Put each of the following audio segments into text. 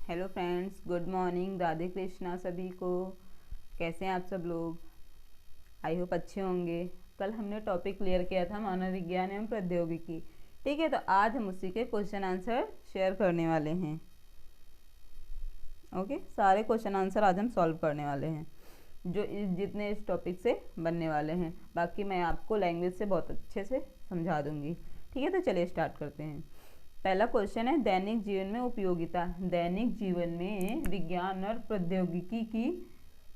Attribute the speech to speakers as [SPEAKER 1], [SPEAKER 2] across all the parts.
[SPEAKER 1] Hello friends, good morning, Radhe Krishna सभी को। कैसे हैं आप सब लोग? आई होप अच्छे होंगे। कल हमने टॉपिक क्लियर किया था मानव विज्ञान एवं प्रौद्योगिकी। ठीक है, तो आज हम उसी के क्वेश्चन आंसर शेयर करने वाले हैं। ओके, सारे क्वेश्चन आंसर आज हम सॉल्व करने वाले हैं जो जितने इस टॉपिक से बनने वाले हैं। बाकी मैं आपको लैंग्वेज से बहुत अच्छे से समझा दूंगी। ठीक है, तो चलिए स्टार्ट करते हैं। पहला क्वेश्चन है दैनिक जीवन में उपयोगिता। दैनिक जीवन में विज्ञान और प्रौद्योगिकी की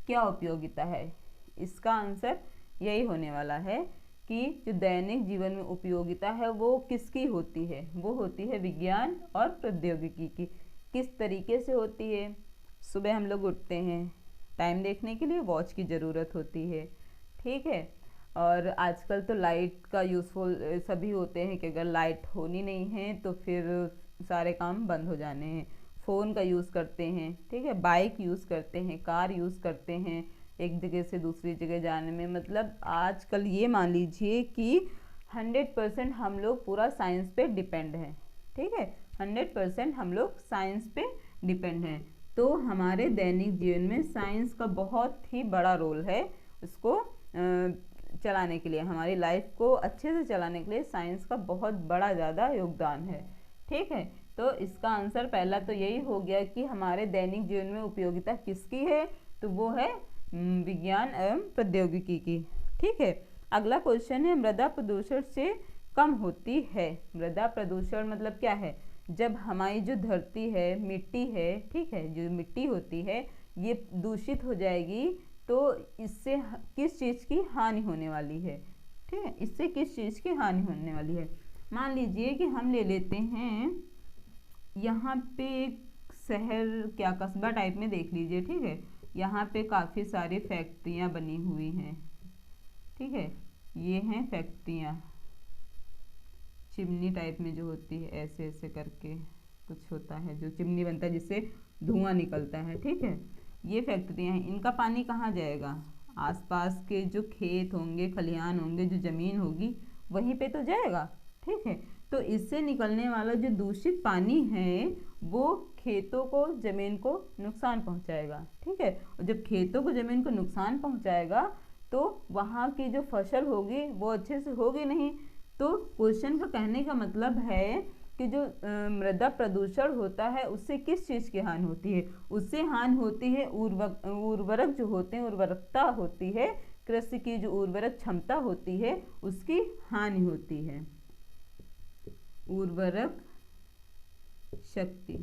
[SPEAKER 1] क्या उपयोगिता है? इसका आंसर यही होने वाला है कि जो दैनिक जीवन में उपयोगिता है वो किसकी होती है? वो होती है विज्ञान और प्रौद्योगिकी की। किस तरीके से होती है? सुबह हम लोग उठते हैं, टाइम देखने के लिए वॉच की ज़रूरत होती है। ठीक है, और आजकल तो लाइट का यूज़फुल सभी होते हैं कि अगर लाइट होनी नहीं है तो फिर सारे काम बंद हो जाने हैं। फ़ोन का यूज़ करते हैं, ठीक है, बाइक यूज़ करते हैं, कार यूज़ करते हैं एक जगह से दूसरी जगह जाने में। मतलब आजकल ये मान लीजिए कि 100% हम लोग पूरा साइंस पे डिपेंड हैं। ठीक है, 100% हम लोग साइंस पे डिपेंड हैं। तो हमारे दैनिक जीवन में साइंस का बहुत ही बड़ा रोल है। उसको चलाने के लिए, हमारी लाइफ को अच्छे से चलाने के लिए साइंस का बहुत बड़ा ज़्यादा योगदान है। ठीक है, तो इसका आंसर पहला तो यही हो गया कि हमारे दैनिक जीवन में उपयोगिता किसकी है, तो वो है विज्ञान एवं प्रौद्योगिकी की। ठीक है, अगला क्वेश्चन है मृदा प्रदूषण से कम होती है। मृदा प्रदूषण मतलब क्या है? जब हमारी जो धरती है, मिट्टी है, ठीक है, जो मिट्टी होती है ये दूषित हो जाएगी तो इससे किस चीज़ की हानि होने वाली है? ठीक है, इससे किस चीज़ की हानि होने वाली है? मान लीजिए कि हम ले लेते हैं यहाँ पे एक शहर, क्या कस्बा टाइप में देख लीजिए। ठीक है, यहाँ पे काफ़ी सारी फैक्ट्रियाँ बनी हुई हैं। ठीक है, ये हैं फैक्ट्रियाँ, चिमनी टाइप में जो होती है, ऐसे ऐसे करके कुछ होता है जो चिमनी बनता है जिससे धुआं निकलता है। ठीक है, ये फैक्ट्रियाँ हैं। इनका पानी कहाँ जाएगा? आसपास के जो खेत होंगे, खलिहान होंगे, जो ज़मीन होगी वहीं पे तो जाएगा। ठीक है, तो इससे निकलने वाला जो दूषित पानी है वो खेतों को, ज़मीन को नुकसान पहुंचाएगा। ठीक है, और जब खेतों को, ज़मीन को नुकसान पहुंचाएगा तो वहाँ की जो फसल होगी वो अच्छे से होगी नहीं। तो क्वेश्चन का कहने का मतलब है कि जो मृदा प्रदूषण होता है उससे किस चीज़ की हानि होती है? उससे हानि होती है उर्वरक जो होते हैं, उर्वरकता होती है, कृषि की जो उर्वरक क्षमता होती है उसकी हानि होती है। उर्वरक शक्ति,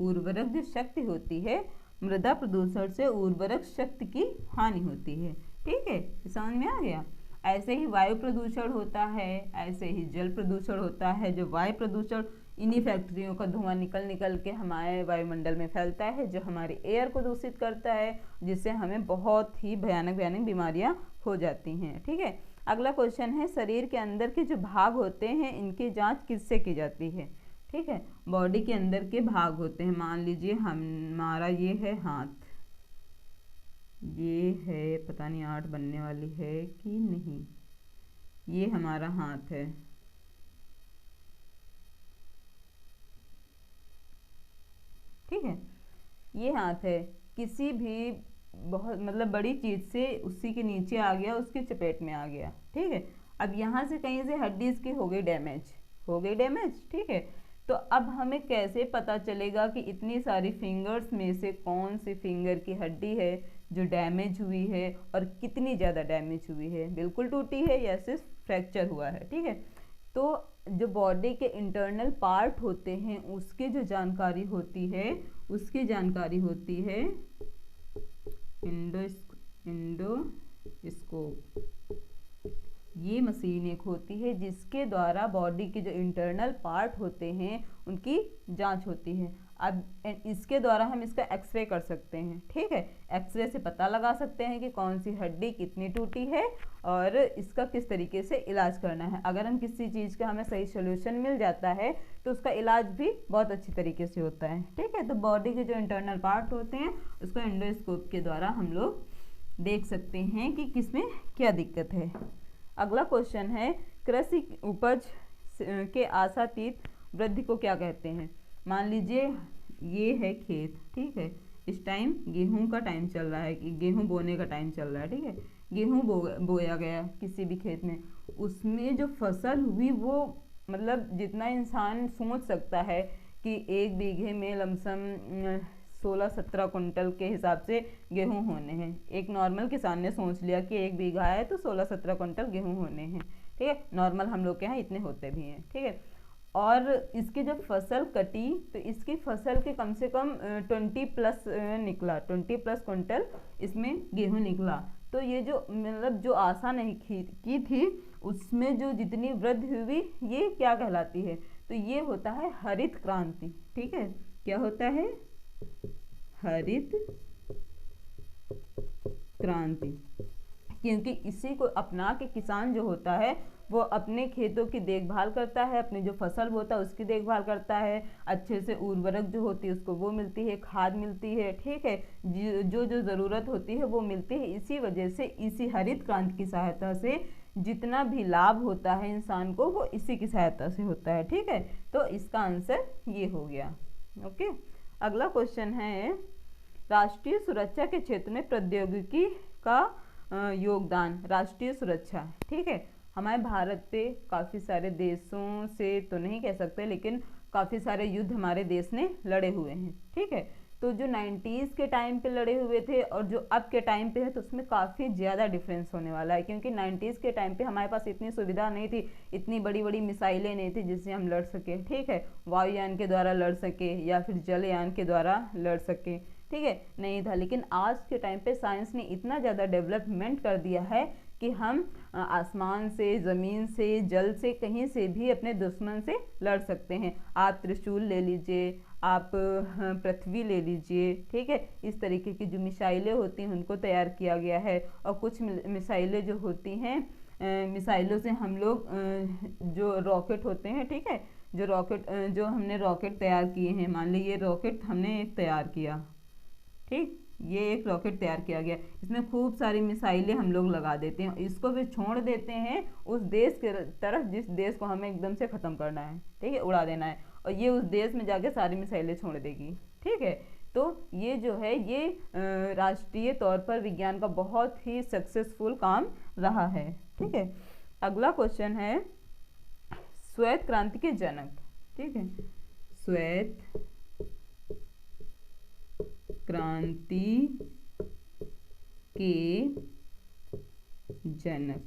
[SPEAKER 1] उर्वरक जो शक्ति होती है, मृदा प्रदूषण से उर्वरक शक्ति की हानि होती है। ठीक है, समझ में आ गया? ऐसे ही वायु प्रदूषण होता है, ऐसे ही जल प्रदूषण होता है। जो वायु प्रदूषण, इन्हीं फैक्ट्रियों का धुआं निकल निकल के हमारे वायुमंडल में फैलता है जो हमारे एयर को दूषित करता है, जिससे हमें बहुत ही भयानक भयानक बीमारियां हो जाती हैं। ठीक है, अगला क्वेश्चन है शरीर के अंदर के जो भाग होते हैं इनकी जाँच किससे की जाती है? ठीक है, बॉडी के अंदर के भाग होते हैं। मान लीजिए हमारा ये है हाथ, ये है, पता नहीं 8 बनने वाली है कि नहीं, ये हमारा हाथ है। ठीक है, ये हाथ है, किसी भी बहुत मतलब बड़ी चीज़ से उसी के नीचे आ गया, उसकी चपेट में आ गया। ठीक है, अब यहाँ से कहीं से हड्डी इसकी हो गई डैमेज, हो गई डैमेज। ठीक है, तो अब हमें कैसे पता चलेगा कि इतनी सारी फिंगर्स में से कौन सी फिंगर की हड्डी है जो डैमेज हुई है और कितनी ज़्यादा डैमेज हुई है? बिल्कुल टूटी है या सिर्फ फ्रैक्चर हुआ है? ठीक है, तो जो बॉडी के इंटरनल पार्ट होते हैं उसकी जो जानकारी होती है, उसकी जानकारी होती है एंडोस्कोप। ये मशीन एक होती है जिसके द्वारा बॉडी के जो इंटरनल पार्ट होते हैं उनकी जांच होती है। अब इसके द्वारा हम इसका एक्सरे कर सकते हैं। ठीक है, एक्सरे से पता लगा सकते हैं कि कौन सी हड्डी कितनी टूटी है और इसका किस तरीके से इलाज करना है। अगर हम किसी चीज़ का हमें सही सोल्यूशन मिल जाता है तो उसका इलाज भी बहुत अच्छी तरीके से होता है। ठीक है, तो बॉडी के जो इंटरनल पार्ट होते हैं उसको एंडोस्कोप के द्वारा हम लोग देख सकते हैं कि किसमें क्या दिक्कत है। अगला क्वेश्चन है कृषि उपज के आशातीत वृद्धि को क्या कहते हैं? मान लीजिए ये है खेत, ठीक है, इस टाइम गेहूं का टाइम चल रहा है, कि गेहूं बोने का टाइम चल रहा है, ठीक है, गेहूं बोया गया किसी भी खेत में, उसमें जो फसल हुई वो मतलब जितना इंसान सोच सकता है कि 1 बीघे में लमसम 16-17 कुंटल के हिसाब से गेहूं होने हैं। एक नॉर्मल किसान ने सोच लिया कि 1 बीघा है तो 16-17 कुंटल गेहूं होने हैं, ठीक है, नॉर्मल हम लोग के यहाँ इतने होते भी हैं, ठीक है। और इसकी जब फसल कटी तो इसकी फसल के कम से कम 20+ निकला, 20+ कुंटल इसमें गेहूं निकला। तो ये जो मतलब जो आशा नहीं की थी उसमें जो जितनी वृद्धि हुई ये क्या कहलाती है, तो ये होता है हरित क्रांति, ठीक है। क्या होता है? हरित क्रांति। क्योंकि इसी को अपना के किसान जो होता है वो अपने खेतों की देखभाल करता है, अपनी जो फसल होता है उसकी देखभाल करता है, अच्छे से उर्वरक जो होती है उसको वो मिलती है, खाद मिलती है, ठीक है, जो जो ज़रूरत होती है वो मिलती है। इसी वजह से इसी हरित क्रांति की सहायता से जितना भी लाभ होता है इंसान को वो इसी की सहायता से होता है, ठीक है। तो इसका आंसर ये हो गया। ओके, अगला क्वेश्चन है राष्ट्रीय सुरक्षा के क्षेत्र में प्रौद्योगिकी का योगदान। राष्ट्रीय सुरक्षा, ठीक है, हमारे भारत पे काफ़ी सारे देशों से तो नहीं कह सकते लेकिन काफ़ी सारे युद्ध हमारे देश ने लड़े हुए हैं, ठीक है। तो जो 90s के टाइम पे लड़े हुए थे और जो अब के टाइम पे है तो उसमें काफ़ी ज़्यादा डिफरेंस होने वाला है, क्योंकि 90s के टाइम पे हमारे पास इतनी सुविधा नहीं थी, इतनी बड़ी बड़ी मिसाइलें नहीं थी जिससे हम लड़ सके, ठीक है, वायुयान के द्वारा लड़ सके या फिर जलयान के द्वारा लड़ सके, ठीक है, नहीं था। लेकिन आज के टाइम पे साइंस ने इतना ज़्यादा डेवलपमेंट कर दिया है कि हम आसमान से, ज़मीन से, जल से, कहीं से भी अपने दुश्मन से लड़ सकते हैं। आप त्रिशूल ले लीजिए, आप पृथ्वी ले लीजिए, ठीक है, इस तरीके की जो मिसाइलें होती हैं उनको तैयार किया गया है। और कुछ मिसाइलें जो होती हैं, मिसाइलों से हम लोग जो रॉकेट होते हैं, ठीक है, जो हमने रॉकेट तैयार किए हैं, मान लीजिए ये रॉकेट हमने एक तैयार किया, ठीक, ये एक रॉकेट तैयार किया गया, इसमें खूब सारी मिसाइलें हम लोग लगा देते हैं, इसको फिर छोड़ देते हैं उस देश के तरफ जिस देश को हमें एकदम से ख़त्म करना है, ठीक है, उड़ा देना है, और ये उस देश में जाके सारी मिसाइलें छोड़ देगी, ठीक है। तो ये जो है ये राष्ट्रीय तौर पर विज्ञान का बहुत ही सक्सेसफुल काम रहा है, ठीक है। अगला क्वेश्चन है श्वेत क्रांति के जनक, ठीक है, श्वेत क्रांति के जनक।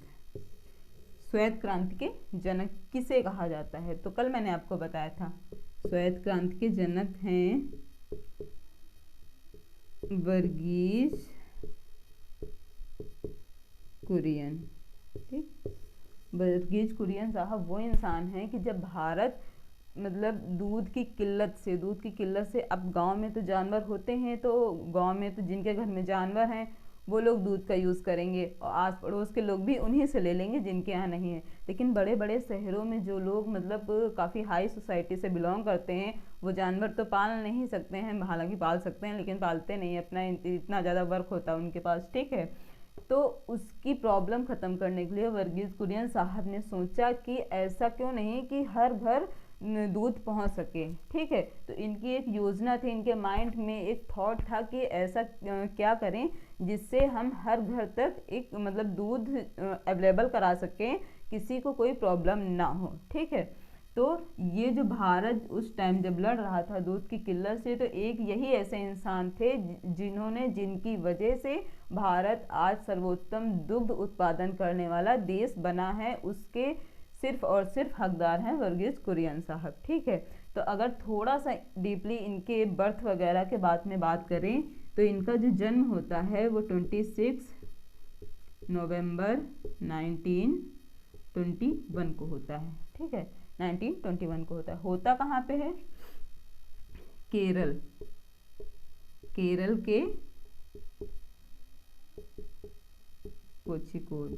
[SPEAKER 1] श्वेत क्रांति के जनक किसे कहा जाता है? तो कल मैंने आपको बताया था श्वेत क्रांति के जनक हैं वर्गीज कुरियन, ठीक। वर्गीज कुरियन साहब वो इंसान हैं कि जब भारत मतलब दूध की किल्लत से अब गांव में तो जानवर होते हैं, तो गांव में तो जिनके घर में जानवर हैं वो लोग दूध का यूज़ करेंगे और आस पड़ोस के लोग भी उन्हीं से ले लेंगे जिनके यहाँ नहीं है। लेकिन बड़े बड़े शहरों में जो लोग मतलब काफ़ी हाई सोसाइटी से बिलोंग करते हैं वो जानवर तो पाल नहीं सकते हैं, हालांकि पाल सकते हैं लेकिन पालते नहीं, अपना इतना ज़्यादा वर्क होता है उनके पास, ठीक है। तो उसकी प्रॉब्लम ख़त्म करने के लिए वर्गीज कुरियन साहब ने सोचा कि ऐसा क्यों नहीं कि हर घर दूध पहुंच सके, ठीक है। तो इनकी एक योजना थी, इनके माइंड में एक थॉट था कि ऐसा क्या करें जिससे हम हर घर तक एक मतलब दूध अवेलेबल करा सकें, किसी को कोई प्रॉब्लम ना हो, ठीक है। तो ये जो भारत उस टाइम जब लड़ रहा था दूध की किल्लत से, तो एक यही ऐसे इंसान थे जिनकी वजह से भारत आज सर्वोत्तम दुग्ध उत्पादन करने वाला देश बना है, उसके सिर्फ और सिर्फ हकदार हैं वर्गीज कुरियन साहब, ठीक है। तो अगर थोड़ा सा डीपली इनके बर्थ वगैरह के बात में बात करें तो इनका जो जन्म होता है वो 26 नवंबर 1921 को होता है, ठीक है, 1921 को होता है। होता कहाँ पे है? केरल के कोझिकोड,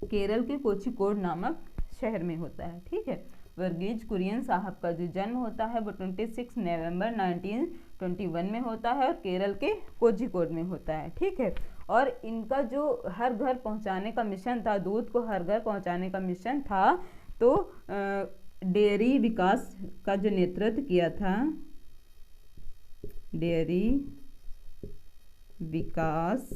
[SPEAKER 1] केरल के कोझिकोड नामक शहर में होता है, ठीक है। वर्गीज कुरियन साहब का जो जन्म होता है वो 26 नवंबर 1921 में होता है और केरल के कोझिकोड में होता है, ठीक है। और इनका जो हर घर पहुंचाने का मिशन था, दूध को हर घर पहुंचाने का मिशन था, तो डेयरी विकास का जो नेतृत्व किया था, डेयरी विकास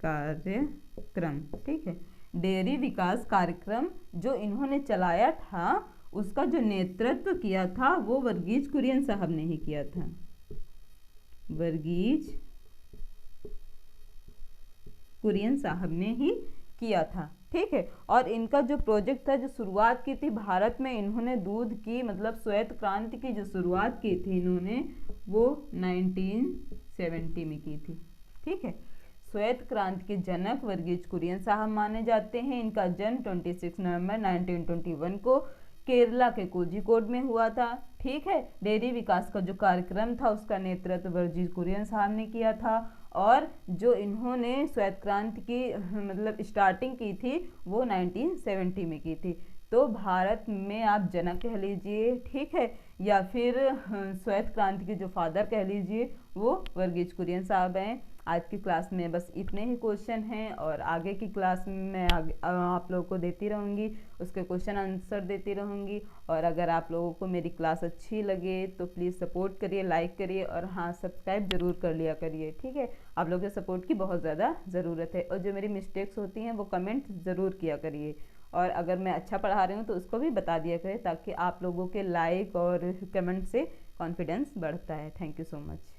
[SPEAKER 1] कार्यक्रम, ठीक है, डेयरी विकास कार्यक्रम जो इन्होंने चलाया था उसका जो नेतृत्व किया था वो वर्गीज कुरियन साहब ने ही किया था, वर्गीज कुरियन साहब ने ही किया था, ठीक है। और इनका जो प्रोजेक्ट था, जो शुरुआत की थी भारत में, इन्होंने दूध की मतलब श्वेत क्रांति की जो शुरुआत की थी इन्होंने, वो 1970 में की थी, ठीक है। श्वेत क्रांति के जनक वर्गीज कुरियन साहब माने जाते हैं। इनका जन्म 26 नवंबर 1921 को केरला के कोझिकोड में हुआ था, ठीक है। डेयरी विकास का जो कार्यक्रम था उसका नेतृत्व वर्गीज कुरियन साहब ने किया था, और जो इन्होंने श्वेत क्रांति की मतलब स्टार्टिंग की थी वो 1970 में की थी। तो भारत में आप जनक कह लीजिए, ठीक है, या फिर श्वेत क्रांति के जो फादर कह लीजिए वो वर्गीज कुरियन साहब हैं। आज की क्लास में बस इतने ही क्वेश्चन हैं, और आगे की क्लास में मैं आप लोगों को देती रहूँगी, उसके क्वेश्चन आंसर देती रहूँगी। और अगर आप लोगों को मेरी क्लास अच्छी लगे तो प्लीज़ सपोर्ट करिए, लाइक करिए, और हाँ, सब्सक्राइब जरूर कर लिया करिए, ठीक है। आप लोगों के सपोर्ट की बहुत ज़्यादा ज़रूरत है, और जो मेरी मिस्टेक्स होती हैं वो कमेंट ज़रूर किया करिए, और अगर मैं अच्छा पढ़ा रही हूँ तो उसको भी बता दिया करें, ताकि आप लोगों के लाइक और कमेंट से कॉन्फिडेंस बढ़ता है। Thank you so much.